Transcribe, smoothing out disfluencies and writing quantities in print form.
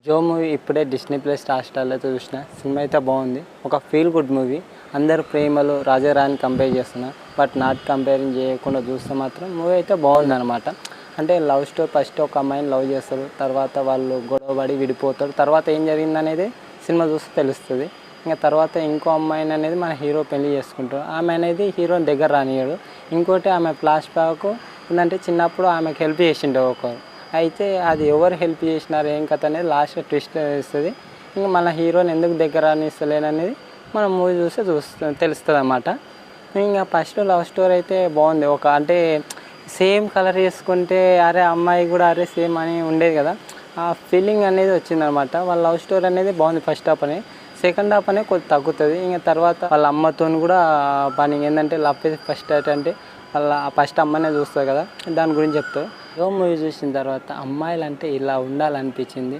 జో movie ఇప్పుడే Disney plus హాట్‌స్టార్‌లో చూసిన. Cinema అయితే బాగుంది. ఒక ఫీల్ గుడ్ మూవీ. అందరూ ప్రేమలు, రాజారాణి కంపేర్ చేస్తున్నారు. బట్ నాట్ కంపేరింగ్ చేయకుండా చూస్తే మాత్రం మూవీ అయితే బాగుందనమాట. అంటే లవ్ స్టోరీ ఫస్ట్ ఒక అమ్మాయిని లవ్ చేస్తారు. తర్వాత వాళ్ళు గొడవ పడి విడిపోతారు. తర్వాత ఏం జరిగిందనేది సినిమా చూస్తే తెలుస్తుంది. ఇంకా తర్వాత ఇంకో అమ్మాయిని అనేది మన హీరో పెళ్లి చేసుకుంటారు. ఆమె అనేది హీరోని దగ్గర రానియడు. ఇంకోటి ఆమె ఫ్లాష్ బ్యాక్ ఏంటంటే చిన్నప్పుడు ఆమెకు హెల్ప్ చేసిండే ఒకరు. అయితే అది ఎవరు హెల్ప్ చేసినారు ఏం కథ అనేది లాస్ట్‌లో ట్విస్ట్ ఇస్తది. ఇంక మన హీరోని ఎందుకు దగ్గర రానిస్తలేననేది మనం మూవీ చూస్తే తెలుస్తదనమాట. ఇంక ఫస్ట్ లవ్ స్టోరీ అయితే బాగుంది. అంటే సేమ్ కలర్ చేసుకుంటే అరే అమ్మాయి కూడా అరే సేమ్ అని ఉండేది కదా! ఆ ఫీలింగ్ అనేది వచ్చిందనమాట. వాళ్ళ లవ్ స్టోరీ అనేది బాగుంది ఫస్ట్ హాఫ్ అని. సెకండ్ హాఫ్ అనేది కొద్దిగా తగ్గుతుంది. ఇంక తర్వాత వాళ్ళ అమ్మతోని కూడా పని ఏంటంటే లవ్ ఇస్ ఫస్ట్ సైట్ అంటే వాళ్ళ ఫస్ట్ అమ్మనే చూస్తారు కదా! దాని గురించి చెప్తారు. 'జో' మూవీ చూసిన తర్వాత అమ్మాయిలంటే ఇలా ఉండాలనిపించింది.